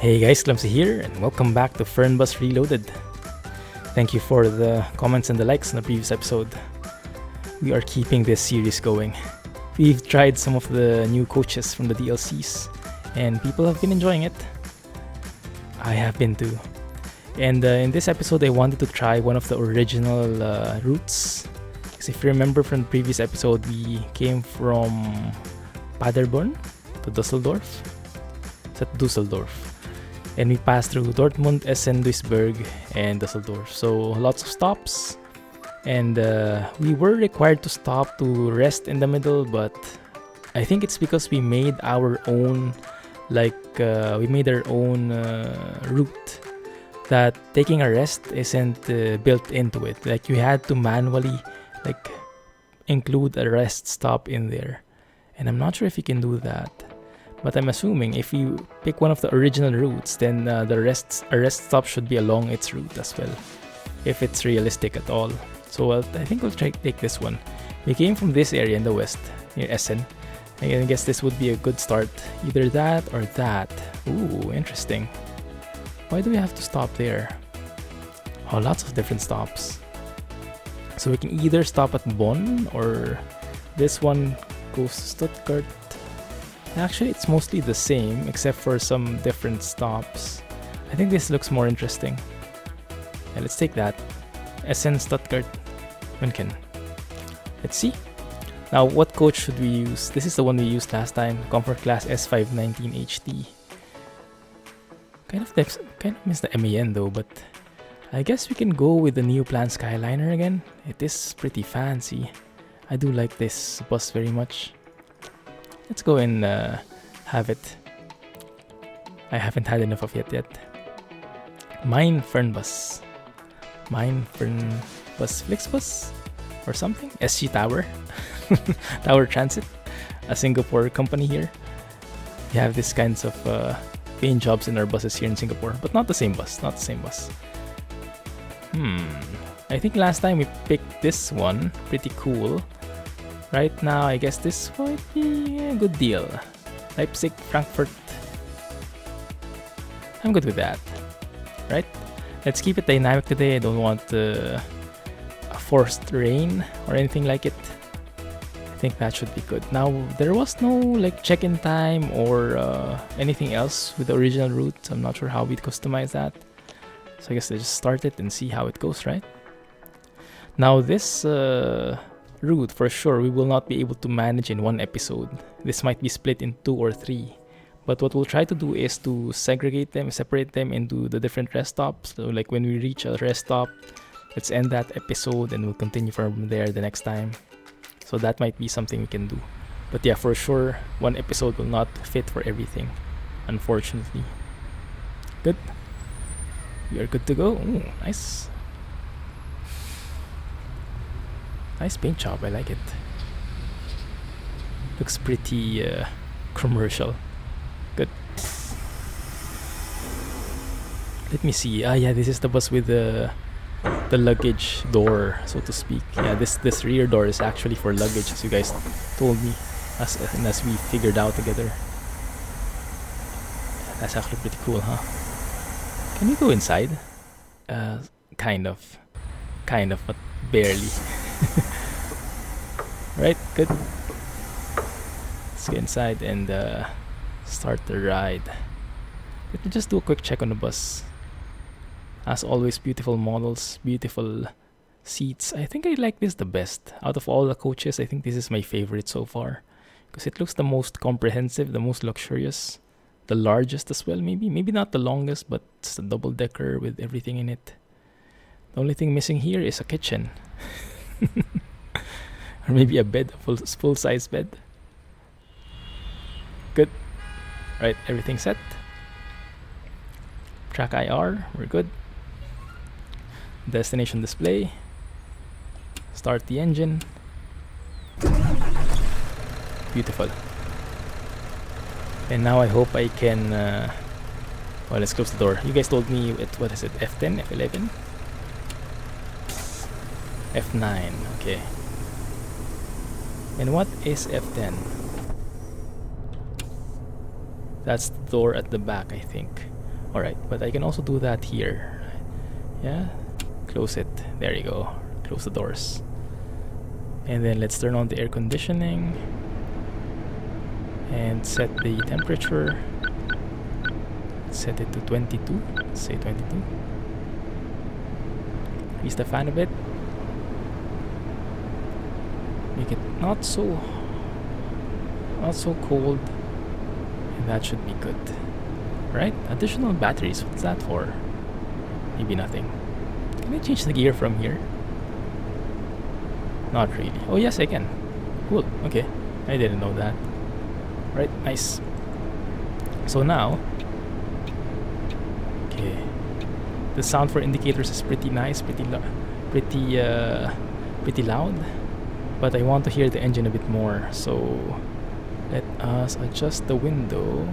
Hey guys, Clumsy here, and welcome back to Fernbus Reloaded. Thank you for the comments and the likes in the previous episode. We are keeping this series going. We've tried some of the new coaches from the DLCs, and people have been enjoying it. I have been too. And in this episode, I wanted to try one of the original routes. Because if you remember from the previous episode, we came from Paderborn to Dusseldorf. It's at Dusseldorf. And we passed through Dortmund, Essen, Duisburg, and Dusseldorf. So lots of stops. And we were required to stop to rest in the middle, but I think it's because we made our own, route, that taking a rest isn't built into it. Like, you had to manually include a rest stop in there. And I'm not sure if you can do that. But I'm assuming if you pick one of the original routes, then a rest stop should be along its route as well, if it's realistic at all. So I think we'll take this one. We came from this area in the west, near Essen. I guess this would be a good start. Either that or that. Ooh, interesting. Why do we have to stop there? Oh, lots of different stops. So we can either stop at Bonn, or this one goes to Stuttgart. Actually, it's mostly the same, except for some different stops. I think this looks more interesting. Yeah, let's take that. Essen, Stuttgart, München. Let's see. Now, what coach should we use? This is the one we used last time, Comfort Class S519 HT. Kind of miss the MAN though, but I guess we can go with the Neoplan Skyliner again. It is pretty fancy. I do like this bus very much. Let's go and have it. I haven't had enough of it yet. Mine Fernbus. FlixBus or something? SG Tower. Tower Transit. A Singapore company here. We have these kinds of paint jobs in our buses here in Singapore. But not the same bus. I think last time we picked this one. Pretty cool. Right now, I guess this might be a good deal. Leipzig, Frankfurt. I'm good with that. Right? Let's keep it dynamic today. I don't want a forced rain or anything like it. I think that should be good. Now, there was no check-in time or anything else with the original route. I'm not sure how we'd customize that. So I guess let's just start it and see how it goes, right? Now, this route, for sure, we will not be able to manage in one episode. This might be split in 2 or 3. But what we'll try to do is to separate them into the different rest stops. So when we reach a rest stop, let's end that episode and we'll continue from there the next time. So that might be something we can do. But yeah, for sure, one episode will not fit for everything, unfortunately. Good. We are good to go. Ooh, nice. Nice paint job, I like it. Looks pretty commercial. Good. Let me see. Yeah, this is the bus with the luggage door, so to speak. Yeah, this rear door is actually for luggage, as you guys told me, as we figured out together. That's actually pretty cool, huh? Can we go inside? Kind of, but barely. Right, good. Let's get inside and start the ride. Let me just do a quick check on the bus. As always, beautiful models, beautiful seats. I think I like this the best. Out of all the coaches, I think this is my favorite so far. Because it looks the most comprehensive, the most luxurious. The largest as well, maybe. Maybe not the longest, but it's a double-decker with everything in it. The only thing missing here is a kitchen. Or maybe a bed, a full-size bed. Good. Right, everything set. TrackIR, we're good. Destination display. Start the engine. Beautiful. And now I hope I can... well, let's close the door. You guys told me, what is it, F10, F11? F9, okay. And what is F10? That's the door at the back, I think. Alright, but I can also do that here. Yeah, close it. There you go. Close the doors. And then let's turn on the air conditioning and set the temperature. Set it to 22. Let's say 22. Increase the fan a bit. Make it not so cold, and that should be good. Right? Additional batteries. What's that for? Maybe nothing. Can I change the gear from here? Not really. Oh yes, I can. Cool. Okay. I didn't know that. Right. Nice. So now, okay, the sound for indicators is pretty nice, pretty loud. But I want to hear the engine a bit more. So let us adjust the window.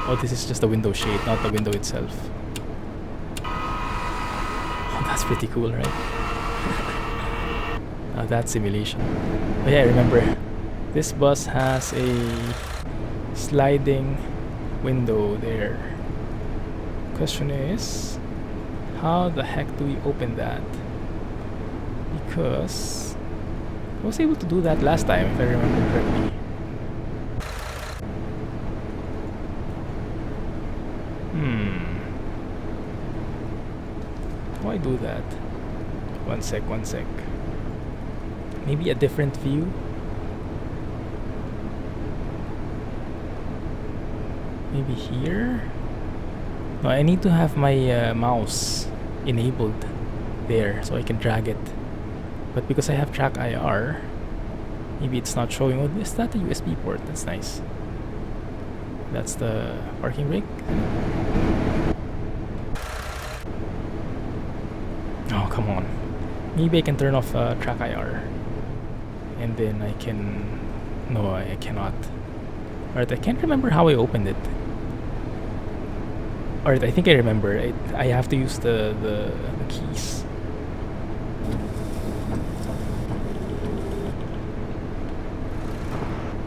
Oh, this is just the window shade, not the window itself. Oh, that's pretty cool, right? That simulation. Oh yeah, I remember. This bus has a sliding window there. Question is, how the heck do we open that? Because I was able to do that last time, if I remember correctly. How do I do that? One sec. Maybe a different view. Maybe here? No, I need to have my mouse enabled there so I can drag it. But because I have TrackIR, maybe it's not showing. Oh, is that a USB port? That's nice. That's the parking brake. Oh, come on. Maybe I can turn off TrackIR. And then I can... No, I cannot. Alright, I can't remember how I opened it. Alright, I think I remember. I have to use the keys.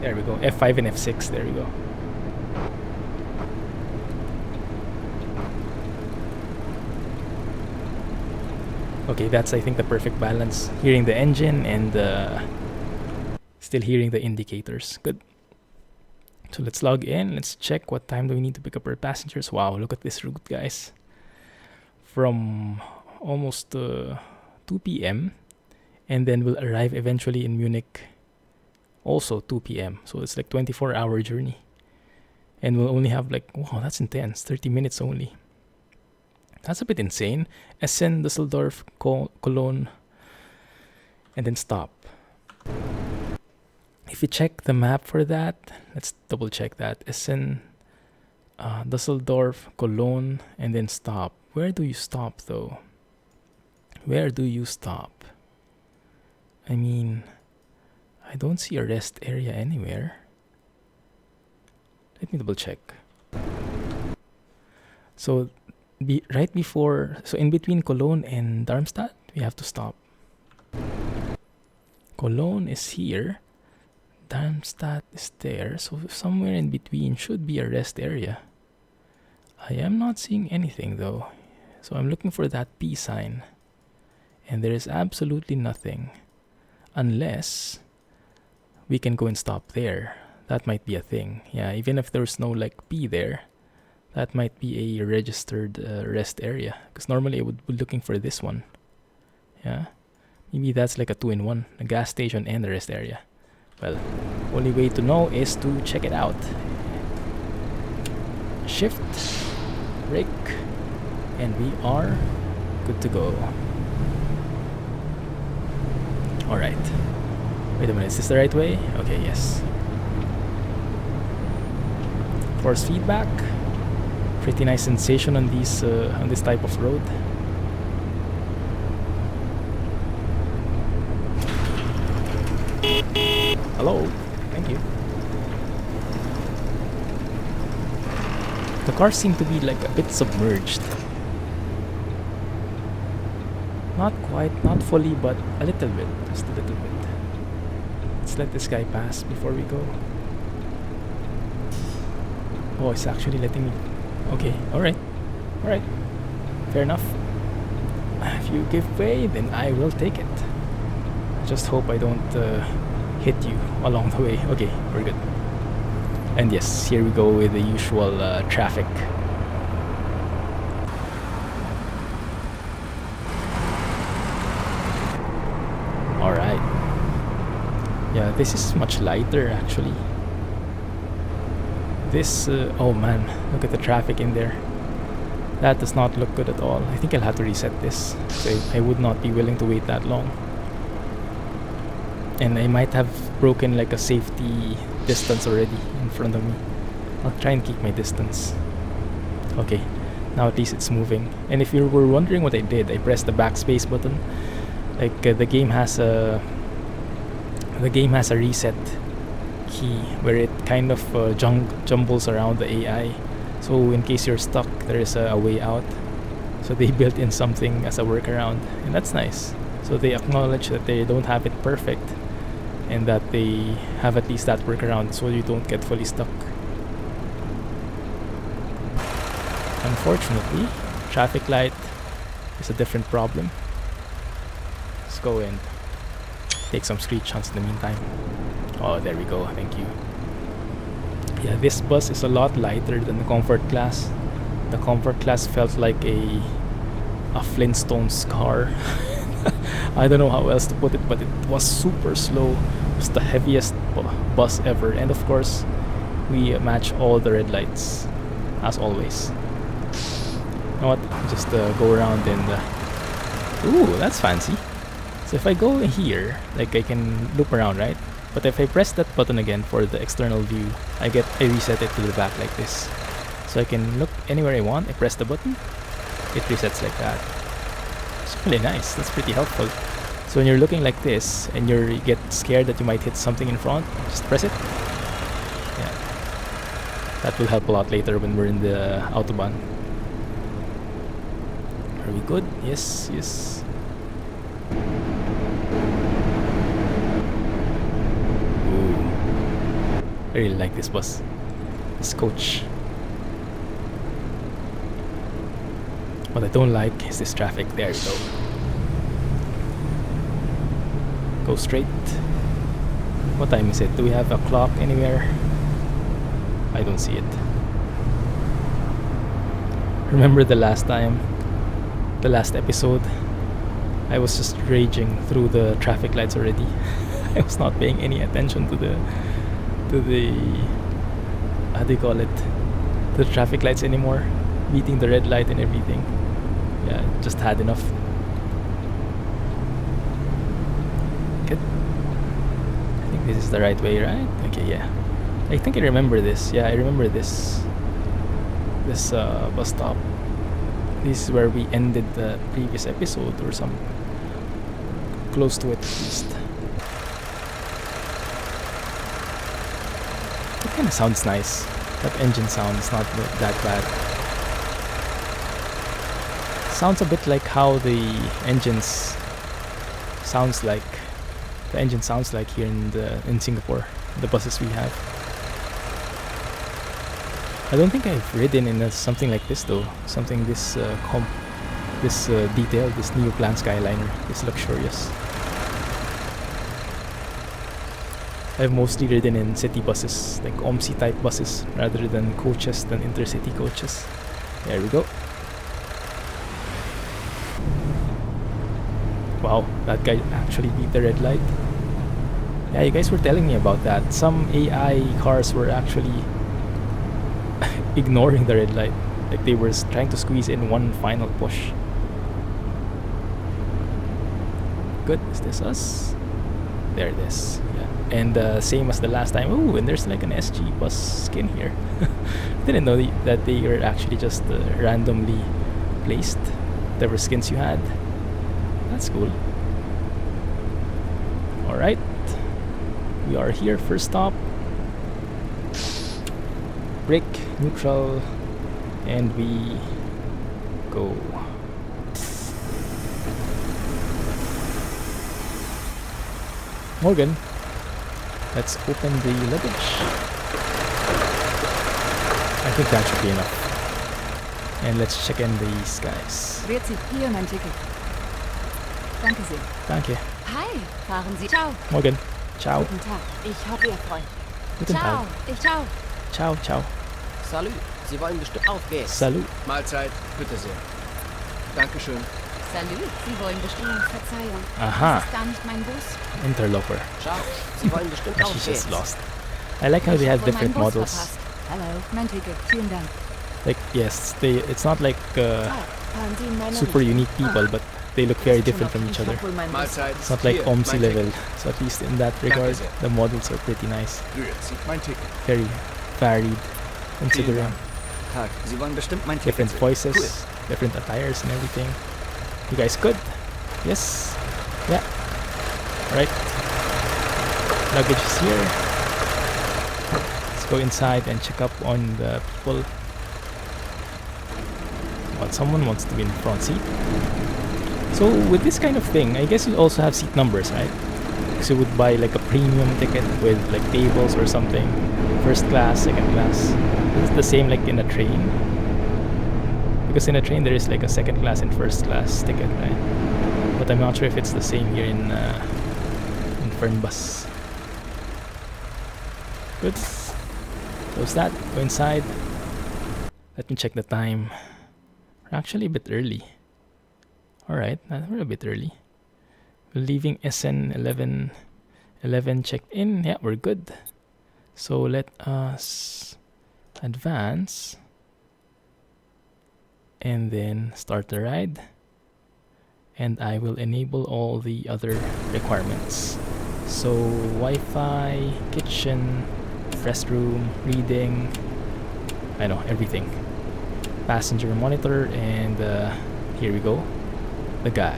There we go. F5 and F6. There we go. Okay, that's I think the perfect balance. Hearing the engine and still hearing the indicators. Good. So let's log in. Let's check what time do we need to pick up our passengers. Wow, look at this route, guys. From almost 2 p.m. and then we'll arrive eventually in Munich also 2 p.m. So it's like 24-hour journey. And we'll only have like, wow, that's intense. 30 minutes only. That's a bit insane. Essen, Düsseldorf, Cologne, and then stop. If you check the map for that, let's double check that. Essen, Düsseldorf, Cologne, and then stop. Where do you stop though? Where do you stop? I mean, I don't see a rest area anywhere. Let me double check. So, right before, so in between Cologne and Darmstadt, we have to stop. Cologne is here. Darmstadt is there. So somewhere in between should be a rest area. I am not seeing anything though. So I'm looking for that P sign. And there is absolutely nothing. Unless we can go and stop there. That might be a thing. Yeah, even if there's no like P there, that might be a registered rest area. Because normally I would be looking for this one. Yeah. Maybe that's like a 2-in-1. A gas station and a rest area. Well, only way to know is to check it out. Shift, brake, and we are good to go. Alright. Wait a minute, is this the right way? Okay, yes. Force feedback. Pretty nice sensation on these on this type of road. Hello, thank you. The cars seem to be like a bit submerged. Not quite, not fully, but a little bit, just a little bit. Let's let this guy pass before we go. Oh, it's actually letting me Okay, alright. Alright. Fair enough. If you give way, then I will take it. Just hope I don't hit you along the way. Okay, we're good. And yes, here we go with the usual traffic. Alright. Yeah, this is much lighter actually. This, oh man, look at the traffic in there. That does not look good at all. I think I'll have to reset this. So I would not be willing to wait that long. And I might have broken like a safety distance already in front of me. I'll try and keep my distance. Okay, now at least it's moving. And if you were wondering what I did, I pressed the backspace button. Like the game has a reset key where it kind of jumbles around the AI. So in case you're stuck, there is a way out. So they built in something as a workaround, and that's nice. So they acknowledge that they don't have it perfect, and that they have at least that workaround so you don't get fully stuck. Unfortunately, traffic light is a different problem. Let's go and take some screenshots in the meantime. Oh, there we go, thank you. Yeah, this bus is a lot lighter than the comfort class. The comfort class felt like a Flintstones car. I don't know how else to put it, but it was super slow. It was the heaviest bus ever, and of course we match all the red lights as always. You know what, just go around and ooh, that's fancy. So if I go here, like I can loop around, right? But if I press that button again for the external view, I reset it to the back like this. So I can look anywhere I want. I press the button, it resets like that. It's really nice. That's pretty helpful. So when you're looking like this and you get scared that you might hit something in front, just press it. Yeah, that will help a lot later when we're in the Autobahn. Are we good? Yes, yes. I really like this bus, this coach. What I don't like is this traffic. There you go. Go straight. What time is it? Do we have a clock anywhere? I don't see it. Remember the last time, the last episode, I was just raging through the traffic lights already. I was not paying any attention to the how do you call it, the traffic lights anymore, beating the red light and everything. Yeah, just had enough. Good. I think this is the right way, right? Okay, yeah, I think I remember this. Yeah, I remember this bus stop. This is where we ended the previous episode, or some close to it at least. It kind of sounds nice. That engine sound is not that bad. Sounds a bit like how the engine sounds like here in Singapore, the buses we have. I don't think I've ridden in something like this though. Something this detailed, this Neoplan Skyliner, this luxurious. I've mostly ridden in city buses, like OMSI type buses, rather than coaches, than intercity coaches. There we go. Wow, that guy actually beat the red light. Yeah, you guys were telling me about that. Some AI cars were actually ignoring the red light. Like they were trying to squeeze in one final push. Good, is this us? There it is. Yeah. And same as the last time. Ooh, and there's like an SG bus skin here. Didn't know that they were actually just randomly placed, whatever skins you had. That's cool. Alright, we are here. First stop. Brake, neutral, and we go. Morgan, let's open the luggage. I think that should be enough. And let's check in these guys. Grüezi, hier mein Ticket. Danke sehr. Danke. Hi, fahren Sie. Ciao. Morgen. Ciao. Guten Tag. Ich hoffe, ihr freut. Guten Ciao. Tag. Ciao. Ciao, ciao. Salut, Sie wollen bestimmt aufgehen. Salut. Mahlzeit, bitte sehr. Dankeschön. Salut. Sie wollen bestimmt. Verzeihung. Aha. Das ist gar nicht mein Bus. Interloper. Ciao, Sie wollen bestimmt She aufgehen. just lost. I like how they have different Bus models. verpasst. Hallo, mein Ticket. Vielen Dank. Like, yes, it's not like Fahren Sie in meiner super Richtung. unique people, but they look very different from each other. Ich hab wohl meinen Bus. Mahlzeit. It's not like Hier, OMSI mein level, Ticket. so at least in that regard, sehr. the models are pretty nice. Grüezi, mein Ticket. Very varied, considering Tag, Sie wollen bestimmt mein Ticket. different sehen. voices, Cool. different attires and everything. You guys good? Yes? Yeah. Alright. Luggage is here. Let's go inside and check up on the people. Well, someone wants to be in the front seat. So with this kind of thing, I guess you also have seat numbers, right? So you would buy like a premium ticket with like tables or something. First class, second class. It's the same like in a train. Because in a train there is like a second class and first class ticket, right? But I'm not sure if it's the same here in Fernbus. Good. Close that. Go inside. Let me check the time. We're actually a bit early. Alright, we're a bit early. We're leaving SN 11 checked in. Yeah, we're good. So let us advance and then start the ride. And I will enable all the other requirements. So Wi-Fi, kitchen, restroom, reading, I know, everything. Passenger monitor, and here we go, the guy.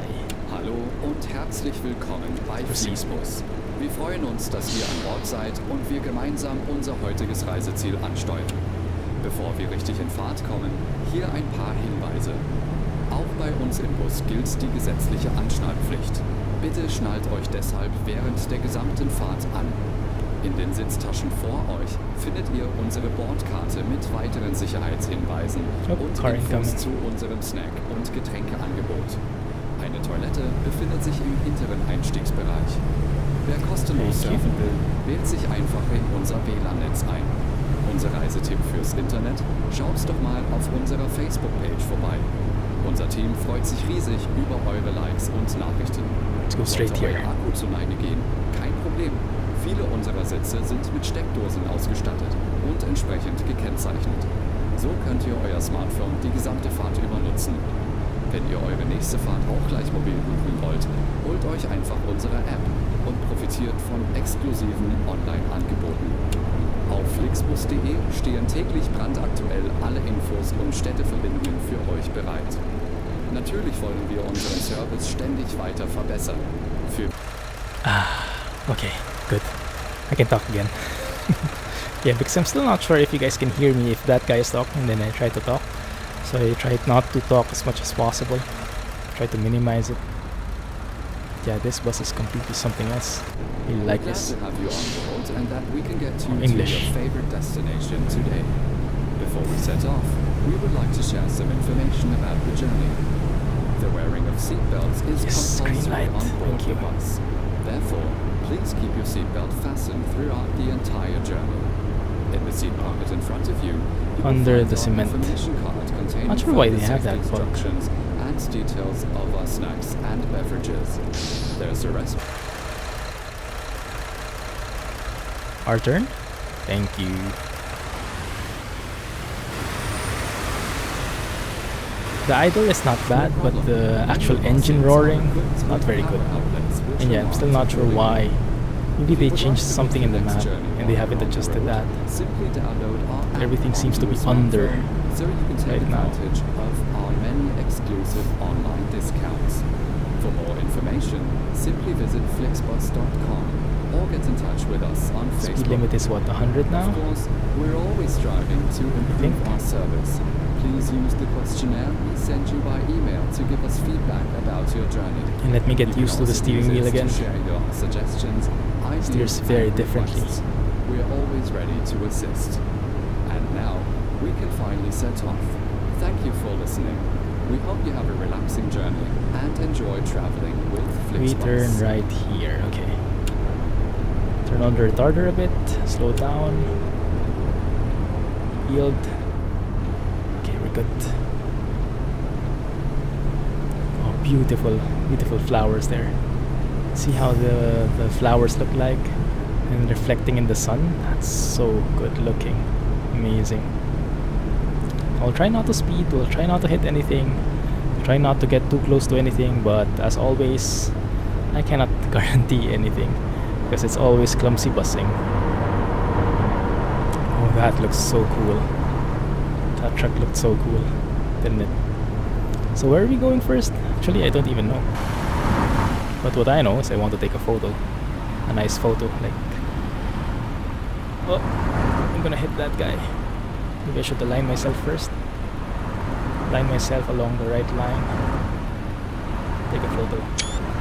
Hallo und herzlich willkommen bei FlixBus. Wir freuen uns, dass ihr an Bord seid und wir gemeinsam unser heutiges Reiseziel ansteuern. Bevor wir richtig in Fahrt kommen, hier ein paar Hinweise. Auch bei uns im Bus gilt die gesetzliche Anschnallpflicht. Bitte schnallt euch deshalb während der gesamten Fahrt an. In den Sitztaschen vor euch findet ihr unsere Bordkarte mit weiteren Sicherheitshinweisen und Infos zu unserem Snack- und Getränkeangebot. Eine Toilette befindet sich im hinteren Einstiegsbereich. Wer kostenlos surfen will, wählt sich einfach in unser WLAN-Netz ein. Unser Reisetipp fürs Internet? Schaut doch mal auf unserer Facebook-Page vorbei. Unser Team freut sich riesig über eure Likes und Nachrichten. Sollte euer Akku zu Neige gehen, kein Problem. Viele unserer Sitze sind mit Steckdosen ausgestattet und entsprechend gekennzeichnet. So könnt ihr euer Smartphone die gesamte Fahrt über nutzen. Wenn ihr eure nächste Fahrt auch gleich mobil buchen wollt, holt euch einfach unsere App und profitiert von exklusiven Online-Angeboten. Auf flixbus.de stehen täglich brandaktuell alle Infos und Städteverbindungen für euch bereit. Natürlich wollen wir unseren Service ständig weiter verbessern. Okay, good. I can talk again. Yeah, because I'm still not sure if you guys can hear me if that guy is talking, then I try to talk. So I tried not to talk as much as possible. Try to minimize it. Yeah, this bus is completely something else. I really like this. Glad to have you on board and that we can get you English. to your favorite destination today. Before we set off, we would like to share some information about the journey. The wearing of seatbelts is compulsory on board the bus. Therefore, please keep your seatbelt fastened throughout the entire journey. In the seat pocket in front of you, Under the cement. Not sure why they have that book. Instructions and details of our snacks and beverages. There's a rest. Our turn? Thank you. The idle is not bad, but the actual engine roaring is not very good. And yeah, I'm still not sure why. Maybe they changed something in the map and they haven't adjusted that. Everything seems to be under so you can take right now. advantage of our many exclusive online discounts. For more information, simply visit flixbus.com or get in touch with us on Facebook. Speed limit is what, 100 now? Of course, we're always striving to improve our service. Please use the questionnaire we send you by email to give us feedback about your journey. And let me get used to the steering wheel again. To share your suggestions, ideas, Steers very and differently. requests. We are always ready to assist. And now, we can finally set off. Thank you for listening. We hope you have a relaxing journey and enjoy traveling with We FlixBus. turn right here. Okay. Turn on the retarder a bit. Slow down. Yield. Okay, we're good. Oh, beautiful, beautiful flowers there. See how the flowers look like and reflecting in the sun? That's so good looking. Amazing. I'll try not to speed, we'll try not to hit anything, try not to get too close to anything, but as always, I cannot guarantee anything because it's always clumsy busing. Oh, that looks so cool. That truck looked so cool, didn't it? So where are we going first? Actually, I don't even know. But what I know is I want to take a photo. A nice photo, like... Oh, I'm gonna hit that guy. Maybe I should align myself first. Line myself along the right line. Take a photo.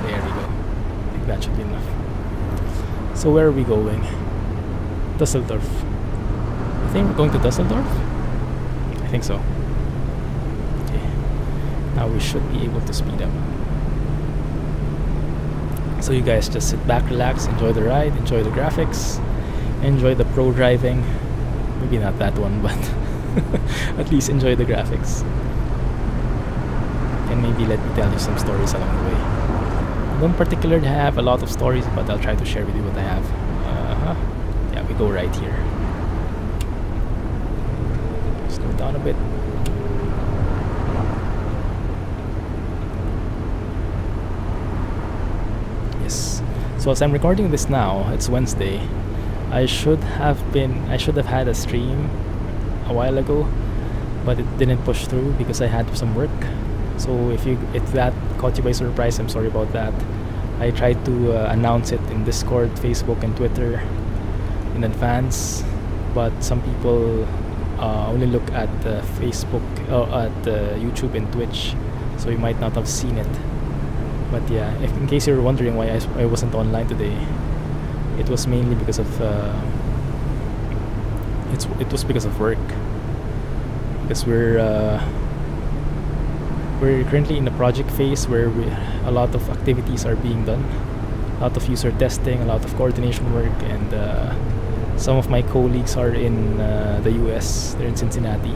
There we go. I think that should be enough. So where are we going? Dusseldorf. I think we're going to Dusseldorf? I think so. Okay. Now we should be able to speed up. So you guys just sit back, relax, enjoy the ride, enjoy the graphics, enjoy the pro driving. Maybe not that one, but at least enjoy the graphics. And maybe let me tell you some stories along the way. I don't particularly have a lot of stories, but I'll try to share with you what I have. Yeah, we go right here. Slow down a bit. Yes. So as I'm recording this now, it's Wednesday. I should have had a stream a while ago, but it didn't push through because I had some work. So if that caught you by surprise, I'm sorry about that. I tried to announce it in Discord, Facebook, and Twitter in advance, but some people only look at Facebook, at YouTube and Twitch, so you might not have seen it. But yeah, in case you're wondering why I wasn't online today, it was mainly because of it was because of work. Because we're currently in a project phase where a lot of activities are being done, a lot of user testing, a lot of coordination work, and some of my colleagues are in the US. They're in Cincinnati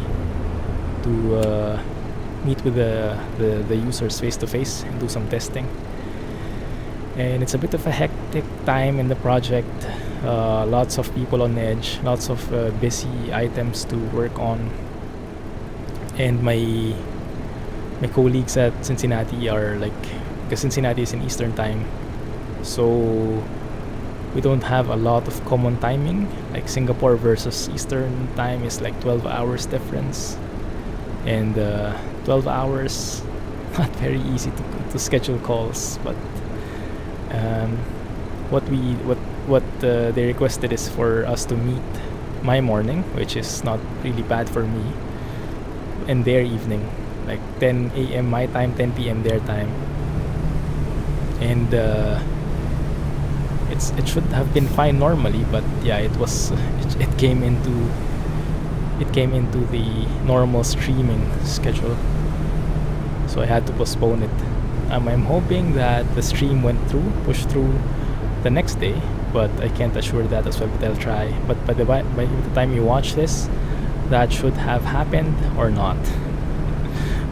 to meet with the users face to face and do some testing. And it's a bit of a hectic time in the project. Lots of people on edge, lots of busy items to work on. And my colleagues at Cincinnati are because Cincinnati is in Eastern time, so we don't have a lot of common timing. Like Singapore versus Eastern time is like 12 hours difference, and 12 hours, not very easy to schedule calls. But what they requested is for us to meet my morning, which is not really bad for me, and their evening, like 10 a.m. my time, 10 p.m. their time. And it should have been fine normally, but yeah, it came into the normal streaming schedule, so I had to postpone it. I'm hoping that the stream pushed through the next day, but I can't assure that as well, but I'll try. But by the time you watch this, that should have happened or not.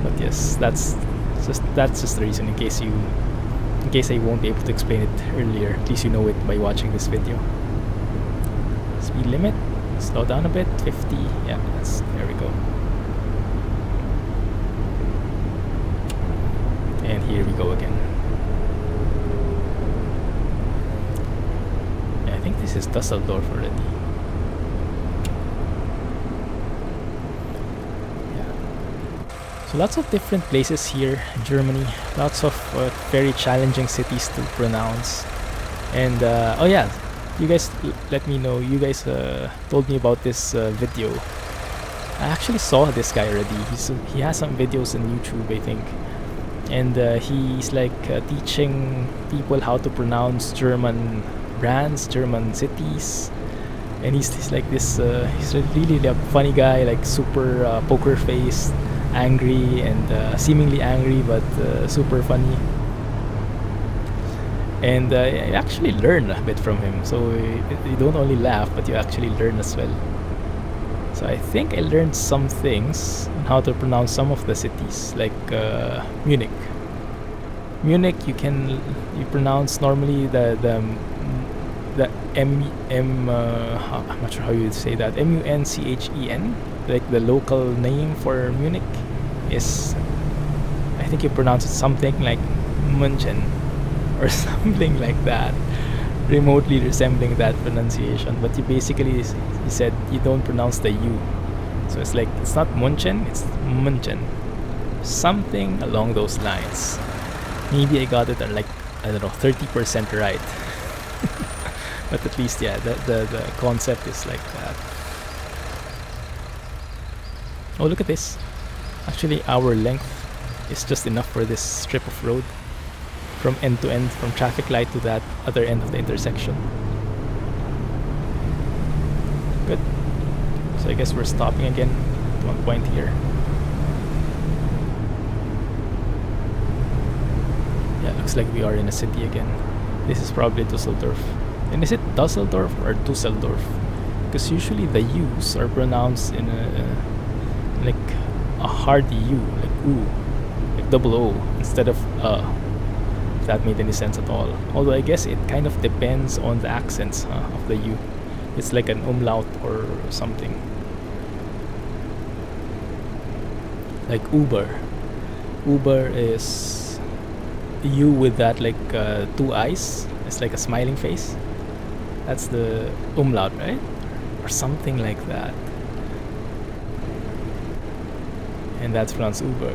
But yes, that's just the reason, in case I won't be able to explain it earlier. At least you know it by watching this video. Speed limit, slow down a bit, 50. Yeah, there we go. And here we go again. Yeah, I think this is Dusseldorf already. So lots of different places here in Germany, lots of very challenging cities to pronounce. And oh yeah, you guys let me know, you guys told me about this video. I actually saw this guy already. He has some videos on YouTube, I think. And he's like teaching people how to pronounce German brands, German cities. And he's like this, he's really a funny guy, like super poker face. angry and seemingly angry, but super funny. And I actually learn a bit from him, so you don't only laugh, but you actually learn as well. So I think I learned some things on how to pronounce some of the cities, like Munich. Munich, you pronounce normally the I'm not sure how you would say that, Munchen, like the local name for Munich is, I think you pronounce it something like München or something like that, remotely resembling that pronunciation. But you basically, he said you don't pronounce the U, so it's like, it's not München, it's München, something along those lines. Maybe I got it at like, I don't know, 30% right. But at least, yeah, the concept is like that. Oh, look at this. Actually, our length is just enough for this strip of road, from end to end, from traffic light to that other end of the intersection. Good. So I guess we're stopping again at one point here. Yeah, looks like we are in a city again. This is probably Dusseldorf. And is it Dusseldorf or Dusseldorf? Because usually the U's are pronounced in like a hard U, like oo, like double O instead of if that made any sense at all. Although I guess it kind of depends on the accents of the U. It's like an umlaut or something. Like Uber. Uber is U with that like two eyes. It's like a smiling face. That's the umlaut, right? Or something like that. And that's pronounced Uber,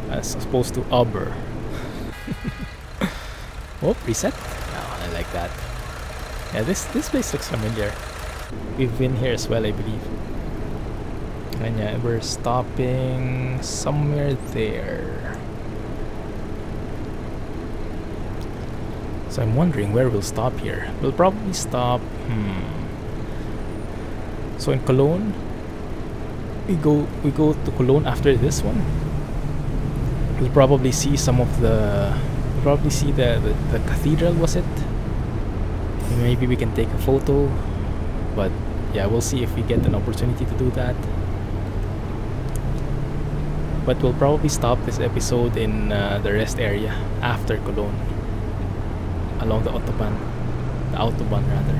as opposed to Uber. Oh, reset. Oh, I like that. Yeah, this place looks familiar. We've been here as well, I believe. And yeah, we're stopping somewhere there. So I'm wondering where we'll stop here. We'll probably stop. So in Cologne, we go to Cologne after this one. We'll probably see some of the. We'll probably see the cathedral. Was it? Maybe we can take a photo. But yeah, we'll see if we get an opportunity to do that. But we'll probably stop this episode in the rest area after Cologne. Along the Autobahn. The Autobahn, rather.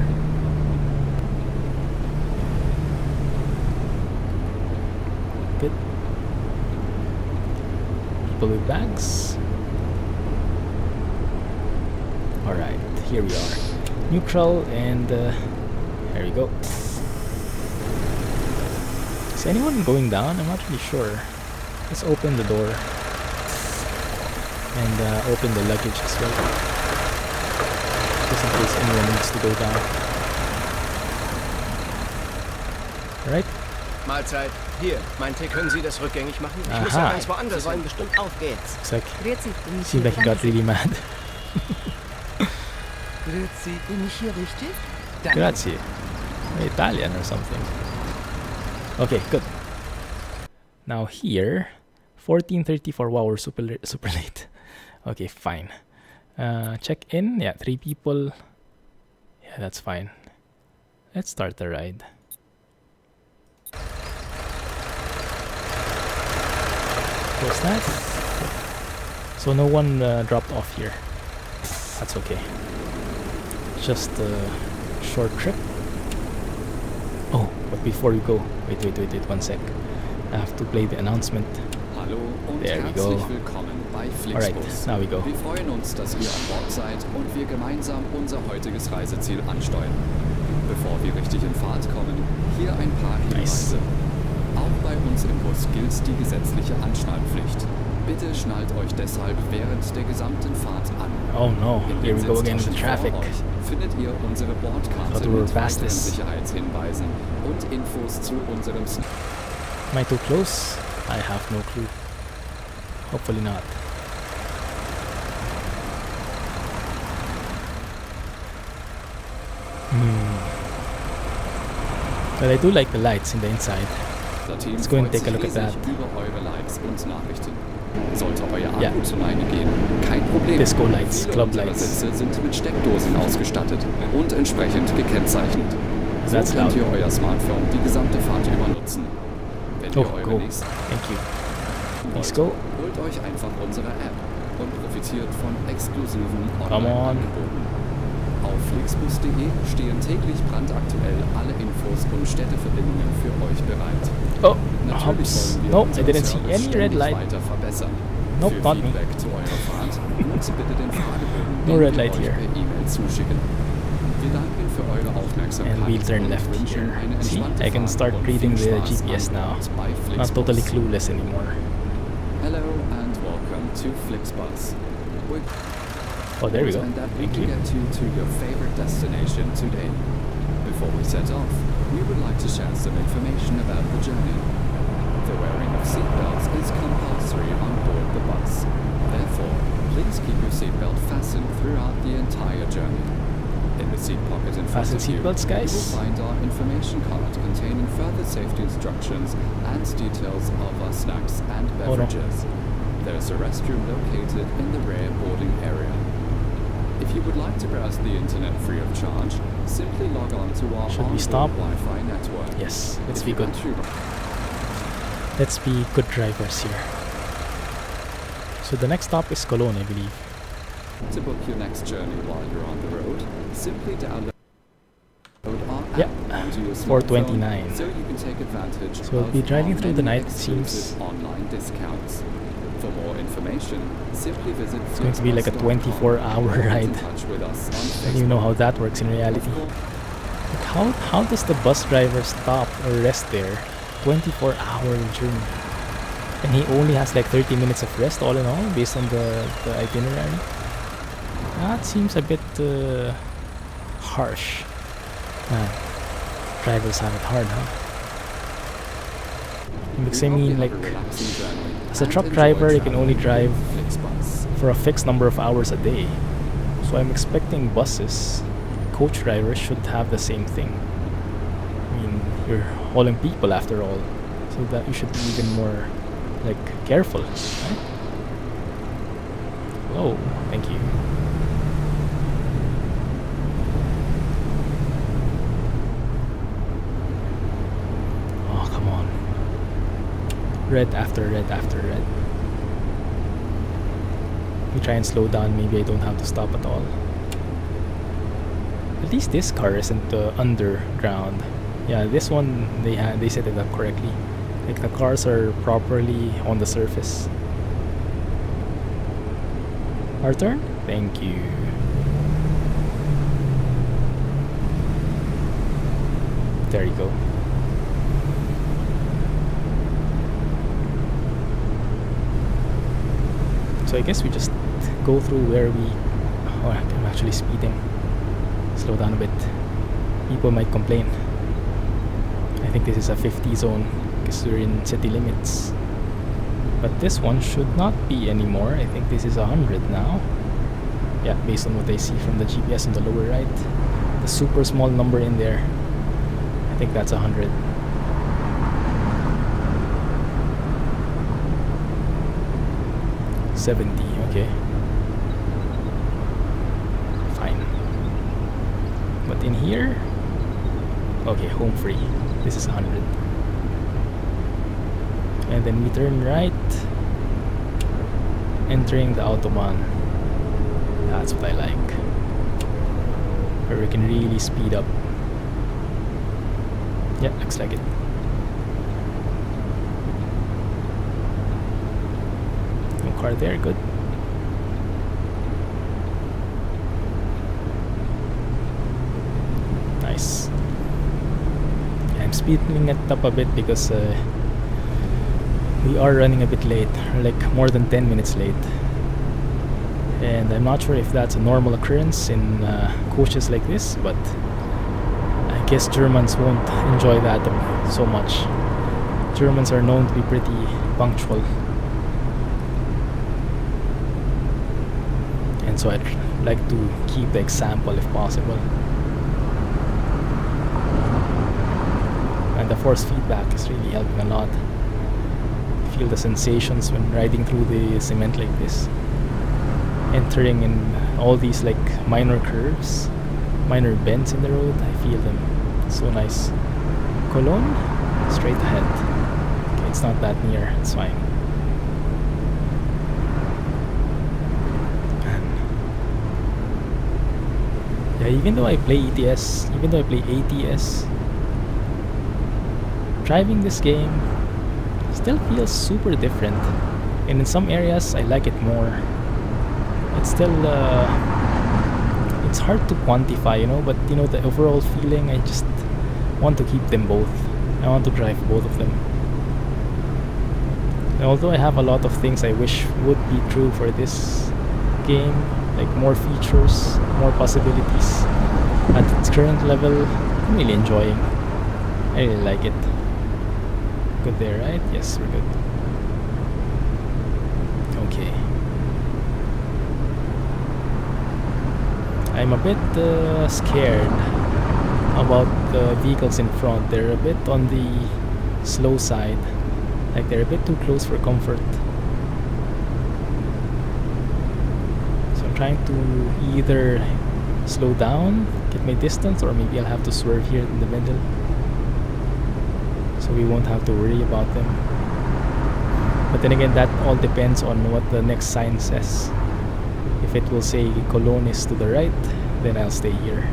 Good. People with bags. Alright, here we are. Neutral, and here we go. Is anyone going down? I'm not really sure. Let's open the door. And open the luggage as well. Just in case anyone needs to go down. Right? Mahlzeit. Hier, mein Tick, können Sie das rückgängig machen? Ich muss ja ganz woanders sein. Bestimmt. Auf geht's. Grüezi, seemed like he got really mad. Grüezi, bin ich hier richtig? Grazie. Italian or something. Okay, good. Now here, 14:34. Wow, we're super late. Okay, fine. Check in. Yeah, 3 people. Yeah, that's fine. Let's start the ride. What's that? So no one dropped off here. That's okay. Just a short trip. Oh, but before we go, wait 1 sec. I have to play the announcement. Hallo und There we go. herzlich willkommen bei FlixBus. Alright, now we go. Wir freuen uns, dass ihr an Bord seid und wir gemeinsam unser heutiges Reiseziel ansteuern. Bevor wir richtig in Fahrt kommen, hier ein paar Hinweise. Auch bei uns im Bus gilt die gesetzliche Anschnallpflicht. Bitte schnallt euch deshalb während der gesamten Fahrt an. Oh no, In here den we go again with Sitztaschen traffic. vor euch findet ihr unsere Bordkarte Thought we were mit weiteren fastest. Sicherheitshinweisen und Infos zu unserem Am I too close? I have no clue. Hopefully not. But I do like the lights in the inside. Unser Team Let's go and freut take a sich look at riesig that. über eure Likes und Nachrichten. Sollte euer Akku Yeah. zu Neige gehen, kein Problem. Disco lights, Viele club unserer lights. Sitze sind mit Steckdosen ausgestattet und entsprechend gekennzeichnet. So That's könnt loud. ihr euer Smartphone die gesamte Fahrt über nutzen. Wenn Oh, ihr eure go. nächsten Thank you. Let's wollt, go. holt euch einfach unsere App und profitiert von exklusiven Come on. Online-Angeboten. Auf flixbus.de stehen täglich brandaktuell alle Infos und Städteverbindungen für euch bereit. Oh, Natürlich hops. wollen wir Nope, I unseren didn't see Service any red ständig light. weiter verbessern. Nope, Für not me. Feedback zu eurer Fahrt nutzt bitte den Fragebogen, No den red wir light euch here. per E-Mail zuschicken. Wir danken für eure Aufmerksamkeit And we'll turn und left wünschen here. eine See, entspannte I can Fahrt start und reading viel the Spaß GPS an now. Bord bei Not FlixBus. totally clueless anymore. Hello and welcome to FlixBus. Oh, there we go. And that we Thank can you. get you to your favorite destination today. Before we set off, we would like to share some information about the journey. The wearing of seatbelts is compulsory on board the bus. Therefore, please keep your seatbelt fastened throughout the entire journey. In the seat pocket in front Fasten of you, seatbelts, you guys. will find our information card containing further safety instructions and details of our snacks and Hold on. beverages. There is a restroom located in the rear boarding area. If you would like to browse the internet free of charge, simply log on to our Should we onboard stop? Wi-Fi network. Yes, let's If be you good. want to- Let's be good drivers here. So the next stop is Cologne, I believe. To book your next journey while you're on the road, simply download our Yep, app onto your 429. smartphone so you can take advantage So we'll of be driving our through the many night, it seems. exclusive online discounts. For more information, simply visit It's going to be like a 24-hour ride. I I don't even know how that works in reality. Like how does the bus driver stop or rest there? 24-hour journey. And he only has like 30 minutes of rest all in all based on the itinerary. That seems a bit harsh. Man, drivers have it hard, huh? Because I mean, like, as a truck driver, you can only drive for a fixed number of hours a day. So I'm expecting buses, coach drivers should have the same thing. I mean, you're hauling people after all, so that you should be even more, like, careful, right? Hello, thank you. Oh, come on. Red after red after red. We try and slow down, maybe I don't have to stop at all. At least this car isn't underground. Yeah, this one they set it up correctly. Like the cars are properly on the surface. Our turn? Thank you. There you go. So I guess we just go through where we... Oh, I'm actually speeding. Slow down a bit. People might complain. I think this is a 50 zone because we're in city limits. But this one should not be anymore. I think this is 100 now. Yeah, based on what I see from the GPS on the lower right. The super small number in there. I think that's 100. $70, okay. Fine. But in here, okay, home free. This is 100. And then we turn right, entering the Autobahn. That's what I like. Where we can really speed up. Yeah, looks like it. No car there, good. Nice. I'm speeding it up a bit because we are running a bit late, like more than 10 minutes late. And I'm not sure if that's a normal occurrence in coaches like this, but I guess Germans won't enjoy that so much. Germans are known to be pretty punctual. And so I'd like to keep the example if possible. And the force feedback is really helping a lot. Feel the sensations when riding through the cement like this. Entering in all these like minor curves, minor bends in the road, I feel them. So nice. Cologne, straight ahead. Okay, it's not that near, it's fine. Yeah, even though I play ETS, even though I play ATS, driving this game still feels super different. And in some areas, I like it more. It's still, it's hard to quantify, you know, but you know, the overall feeling, I just want to keep them both. I want to drive both of them. And although I have a lot of things I wish would be true for this game, like more features, more possibilities, at its current level, I'm really enjoying. I really like it. Good there, right? Yes, we're good. Okay. I'm a bit scared about the vehicles in front. They're a bit on the slow side. Like they're a bit too close for comfort. So I'm trying to either slow down, get my distance, or maybe I'll have to swerve here in the middle. So we won't have to worry about them. But then again, that all depends on what the next sign says. If it will say Cologne is to the right, then I'll stay here,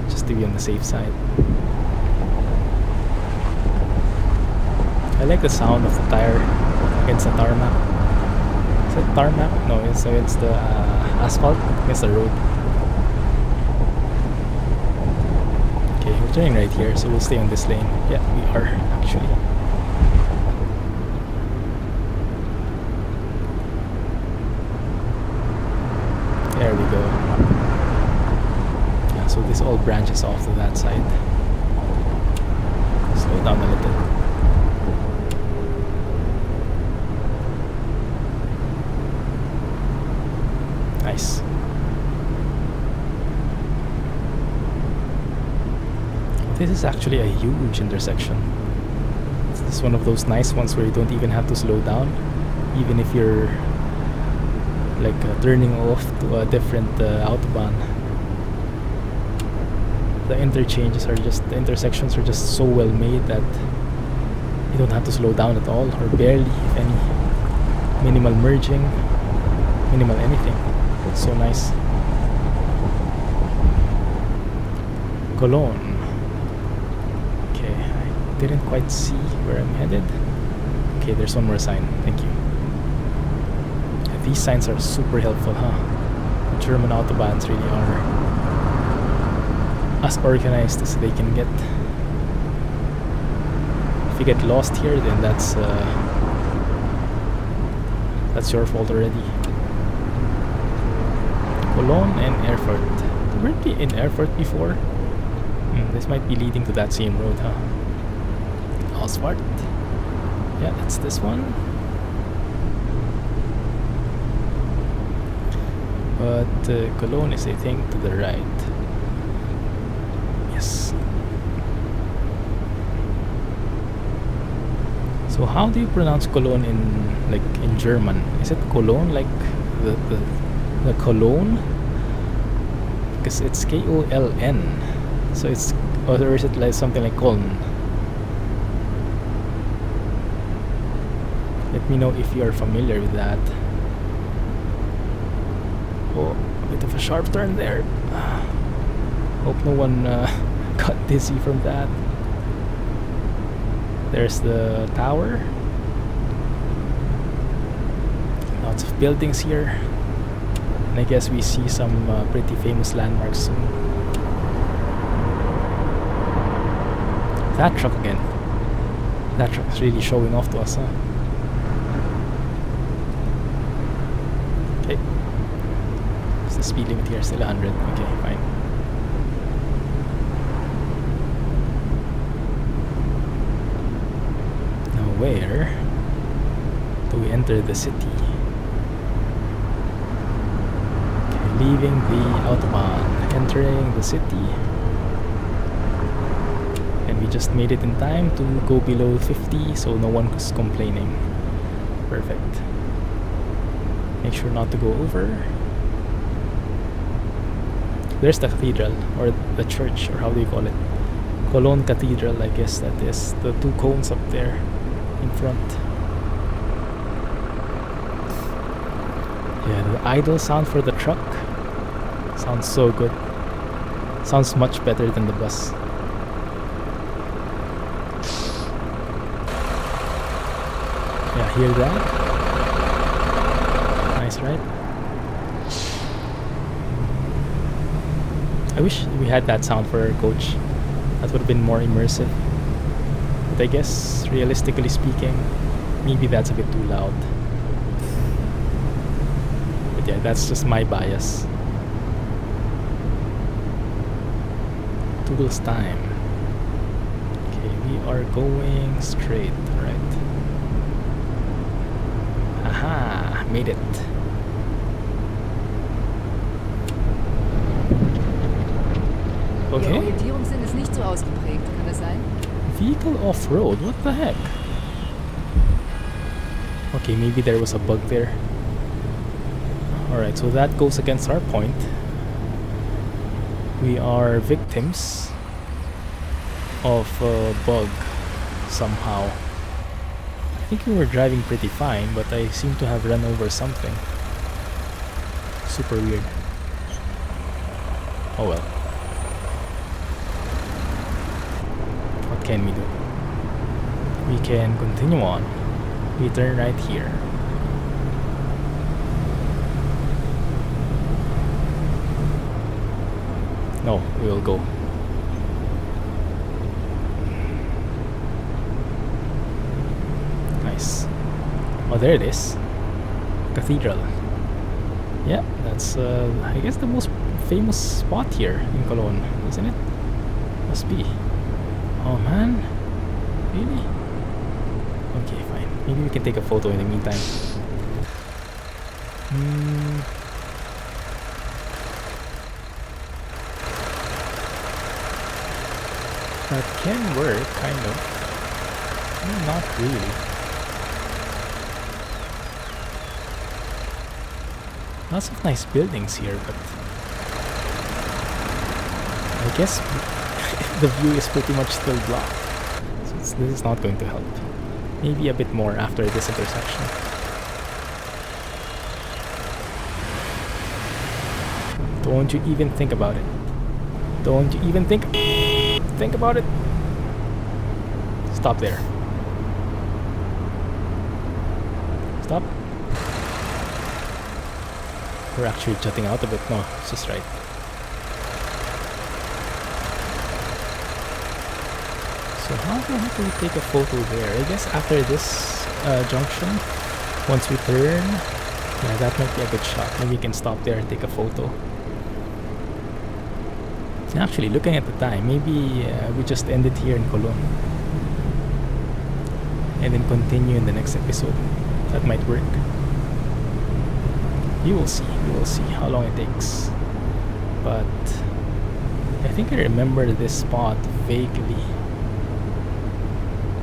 just to be on the safe side. I like the sound of the tire against the tarmac. Is it tarmac? No, it's against the asphalt, against the road. Okay, we're turning right here, so we'll stay on this lane. Yeah, we are actually. There we go. Yeah, so this all branches off to that side. Slow down a little. Nice. This is actually a huge intersection. It's one of those nice ones where you don't even have to slow down, even if you're like turning off to a different Autobahn. The interchanges are just, the intersections are just so well made that you don't have to slow down at all, or barely, if any. Minimal merging, minimal anything. It's so nice. Cologne. Okay, I didn't quite see where I'm headed. Okay, there's one more sign. Thank you. These signs are super helpful, huh? The German Autobahns really are as organized as they can get. If you get lost here, then that's your fault already. Cologne and Erfurt. Weren't we in Erfurt before? This might be leading to that same road, huh? Asphalt. Yeah, that's this one. But Cologne is, I think, to the right. Yes. So how do you pronounce Cologne in German? Is it Cologne, like the Cologne? Because it's K-O-L-N. So it's, or is it like something like Köln? Let me know if you are familiar with that. Oh, a bit of a sharp turn there. Hope no one got dizzy from that. There's the tower. Lots of buildings here. And I guess we see some pretty famous landmarks soon. That truck again. That truck is really showing off to us, huh? Okay. Is the speed limit here still 100? Okay, fine. Now where do we enter the city? Okay, leaving the Autobahn, entering the city. we just made it in time to go below 50, so no one was complaining. Perfect. Make sure not to go over. There's the cathedral, or the church, or how do you call it? Cologne Cathedral, I guess that is. The two cones up there in front. Yeah, the idle sound for the truck sounds so good. Sounds much better than the bus. Yeah, hear that? Nice, right? I wish we had that sound for our coach. That would have been more immersive. But I guess, realistically speaking, maybe that's a bit too loud. But yeah, that's just my bias. Tools time. Okay, we are going straight, right? Aha, made it. Die Okay. Orientierungssinn ist nicht so ausgeprägt, kann das sein? Vehicle off-road, what the heck? Okay, maybe there was a bug there. Alright, so that goes against our point. We are victims of a bug somehow. I think we were driving pretty fine, but I seem to have run over something. Super weird. Oh well. What can we do? We can continue on. We turn right here. No, we will go. Nice. Oh, there it is. Cathedral. Yeah, that's I guess the most famous spot here in Cologne, isn't it? Must be. Oh man, really? Okay, fine. Maybe we can take a photo in the meantime. That can work, kind of. Not really. Lots of nice buildings here, but I guess the view is pretty much still blocked. So this is not going to help. Maybe a bit more after this intersection. Don't you even think about it. Don't you even think about it. Stop there. Stop. We're actually jutting out a bit. No, it's just right. So how the heck do we take a photo there? I guess after this junction, once we turn, yeah, that might be a good shot. Maybe we can stop there and take a photo. Actually, looking at the time, maybe we just end it here in Cologne and then continue in the next episode. That might work. You will see. We will see how long it takes. But I think I remember this spot vaguely.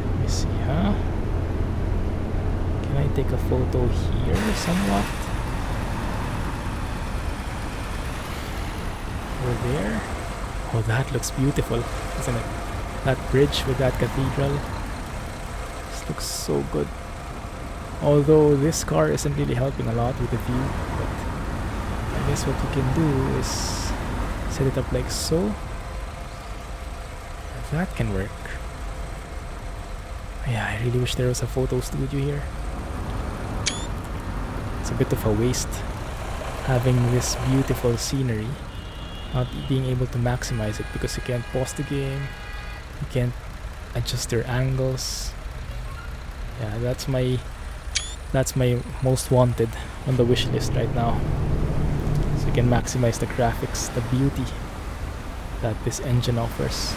Let me see, huh? Can I take a photo here somewhat? Over there? Oh, that looks beautiful, isn't it? That bridge with that cathedral. This looks so good. Although this car isn't really helping a lot with the view, but I guess what we can do is set it up like so. That can work. Yeah, I really wish there was a photo studio here. It's a bit of a waste having this beautiful scenery, not being able to maximize it because you can't pause the game, you can't adjust your angles. Yeah, that's my most wanted on the wish list right now. So you can maximize the graphics, the beauty that this engine offers.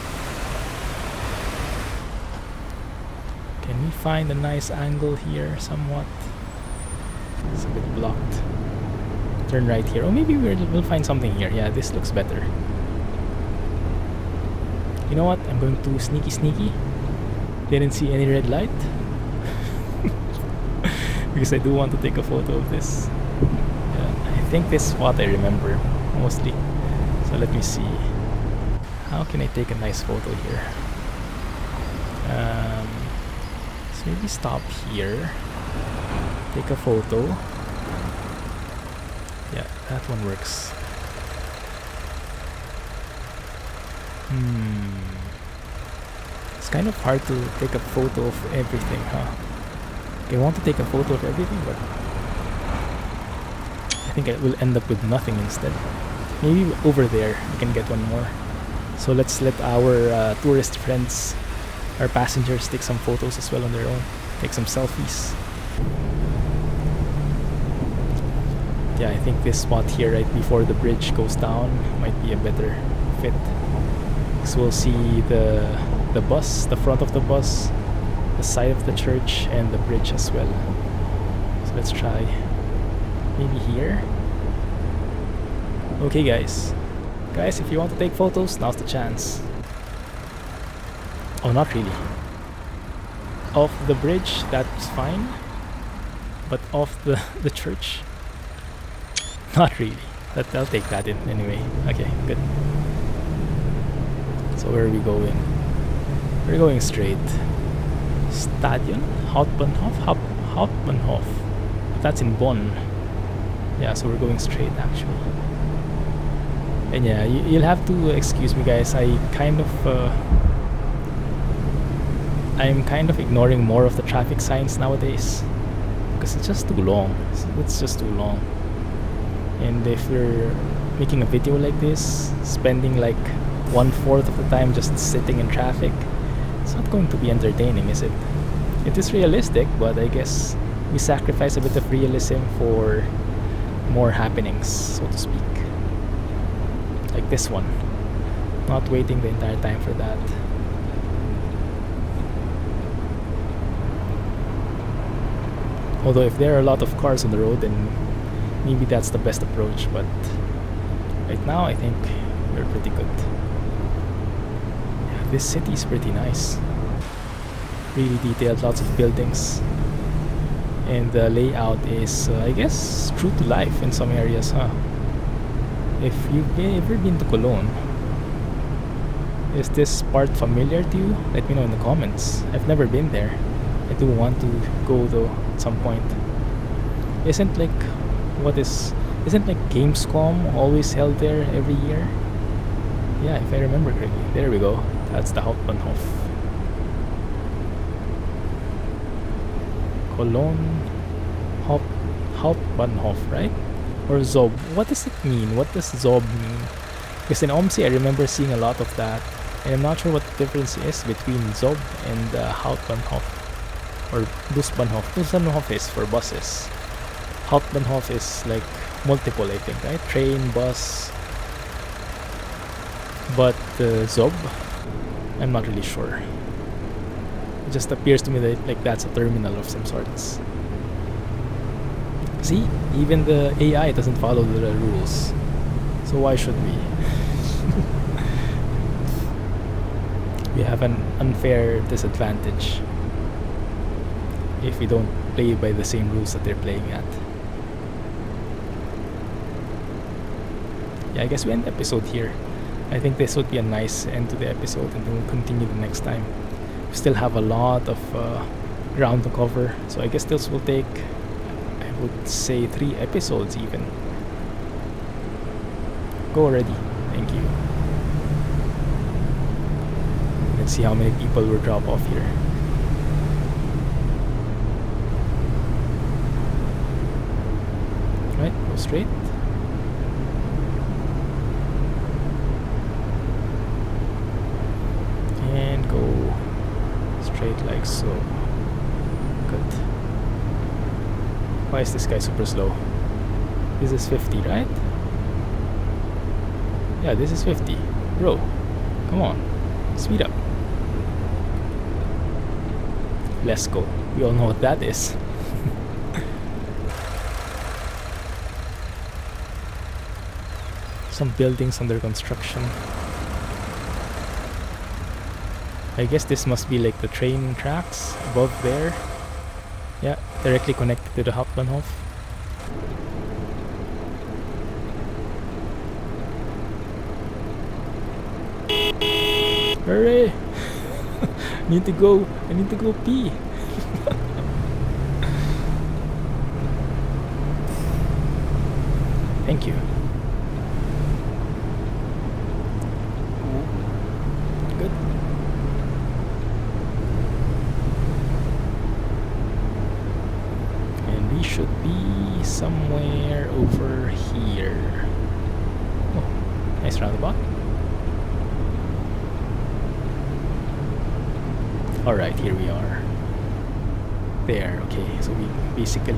Can we find a nice angle here somewhat? It's a bit blocked. Turn right here. Oh, maybe we'll find something here. Yeah, this looks better. You know what? I'm going to sneaky. Didn't see any red light. Because I do want to take a photo of this. Yeah, I think this is what I remember mostly. So let me see. How can I take a nice photo here? So maybe stop here. Take a photo. Yeah, that one works. It's kind of hard to take a photo of everything, huh? I want to take a photo of everything, but I think I will end up with nothing instead. Maybe over there we can get one more. So let's let our tourist friends, our passengers, take some photos as well on their own. Take some selfies. Yeah, I think this spot here right before the bridge goes down might be a better fit. So we'll see the bus, the front of the bus, the side of the church, and the bridge as well. So let's try maybe here. Okay guys, if you want to take photos, now's the chance. Oh, not really. Off the bridge, that's fine, but off the church, not really. But I'll take that in anyway. Okay, good. So where are we going? We're going straight. Stadion? Hauptbahnhof. That's in Bonn. Yeah, so we're going straight actually. And yeah, you'll have to excuse me guys. I'm kind of ignoring more of the traffic signs nowadays because it's just too long. It's just too long. And if you're making a video like this, spending like 1/4 of the time just sitting in traffic, it's not going to be entertaining, is it? It is realistic, but I guess we sacrifice a bit of realism for more happenings, so to speak. Like this one. Not waiting the entire time for that. Although if there are a lot of cars on the road, then maybe that's the best approach, but right now I think we're pretty good. Yeah, this city is pretty nice. Really detailed, lots of buildings. And the layout is, I guess, true to life in some areas, huh? If you've ever been to Cologne, is this part familiar to you? Let me know in the comments. I've never been there. I do want to go though at some point. Isn't like Gamescom always held there every year? Yeah, if I remember correctly. There we go. That's the Hauptbahnhof. Cologne Hauptbahnhof, right? Or Zob. What does it mean? What does Zob mean? Because in OMSI I remember seeing a lot of that, and I'm not sure what the difference is between Zob and Hauptbahnhof or Busbahnhof. Busbahnhof is for buses. Hauptbahnhof is like multiple, I think, right? Train, bus. But Zob, I'm not really sure. It just appears to me that like that's a terminal of some sorts. See, even the AI doesn't follow the rules. So why should we? We have an unfair disadvantage if we don't play by the same rules that they're playing at. Yeah, I guess we end the episode here. I think this would be a nice end to the episode, and then we'll continue the next time. We still have a lot of ground to cover, so I guess this will take, I would say, 3 episodes even. Go already. Thank you. Let's see how many people will drop off here. Right, go straight. And go straight like so. Good. Why is this guy super slow? This is 50, right? Yeah, this is 50. Bro, come on. Speed up. Let's go. We all know what that is. Some buildings under construction. I guess this must be like the train tracks above there. Yeah, directly connected to the Hauptbahnhof. Hurry! I need to go pee. Thank you. Good. And we should be somewhere over here. Oh, nice roundabout. Alright, here we are. There, okay, so we basically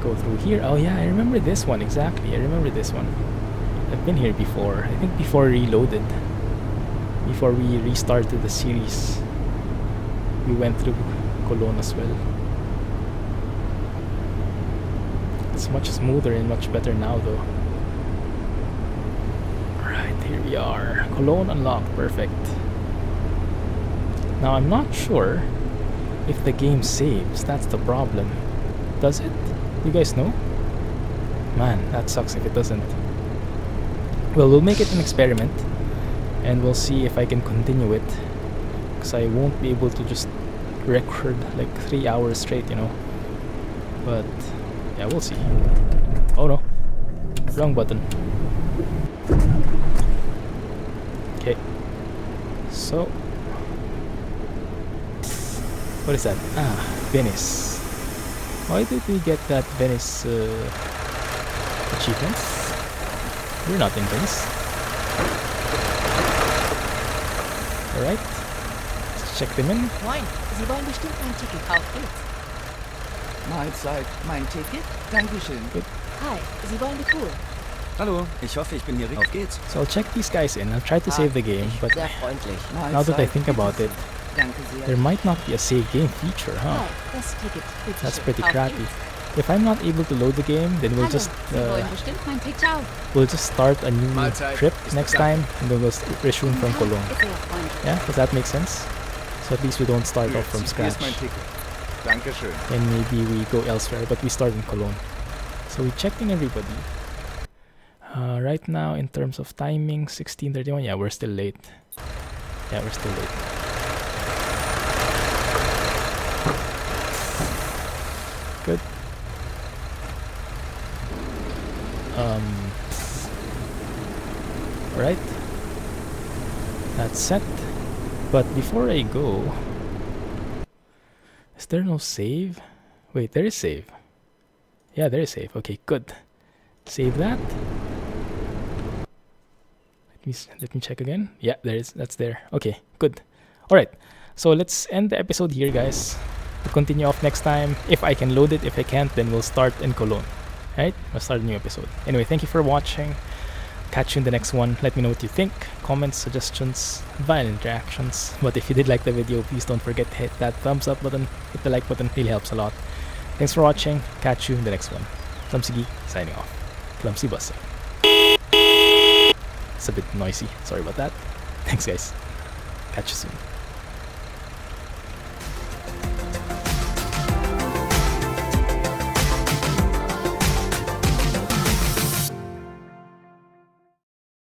go through here. Oh yeah, I remember this one, exactly. I remember this one. I've been here before. I think before Reloaded. Before we restarted the series. We went through Cologne as well. It's much smoother and much better now though. Alright, here we are. Cologne unlocked, perfect. Now I'm not sure if the game saves, that's the problem. Does it? You guys know? Man, that sucks if it doesn't. Well, we'll make it an experiment and we'll see if I can continue it, because I won't be able to just record like 3 hours straight, you know. But yeah, we'll see. Oh no, wrong button. Okay, so what is that? Ah, Venice. Why did we get that Venice achievement? We're not in Venice. Alright, let's check them in. Moin, Sie wollen bestimmt mein Ticket. Auf geht's. Mahlzeit, mein Ticket? Dankeschön. Hi, Sie wollen die Tour. Hallo, ich hoffe, ich bin hier richtig. Auf geht's. So I'll check these guys in. I'll try to save the game, but Sehr freundlich. now that I think about it, Danke sehr. there might not be a save game feature, huh? Hi, das Ticket. Bitte That's schön. pretty Auf crappy. geht's. If I'm not able to load the game, then we'll Hallo, just Sie wollen bestimmt mein Ticket. Ciao. we'll just start a new Mahlzeit. trip Ist next bekannt. time, and then we'll resume from Cologne. Ist sehr freundlich. Yeah, does that make sense? So at least we don't start off from Hier scratch, ist mein Ticket. Dankeschön. and maybe we go elsewhere, but we start in Cologne. So we checked in everybody. Right now, in terms of timing, 16:31. Yeah, we're still late. Yeah, we're still late. Good. Right. That's set. But before I go, is there no save? Wait, there is save. Yeah, there is save. Okay, good. Save that. Let me check again. Yeah, there is. That's there. Okay, good. All right. So let's end the episode here, guys. We'll continue off next time. If I can load it, if I can't, then we'll start in Cologne. Right? We'll start a new episode. Anyway, thank you for watching. Catch you in the next one. Let me know what you think. Comments, suggestions, violent reactions. But if you did like the video, please don't forget to hit that thumbs up button. Hit the like button. Really helps a lot. Thanks for watching. Catch you in the next one. Clumsy signing off. Clumsy busing. It's a bit noisy. Sorry about that. Thanks, guys. Catch you soon.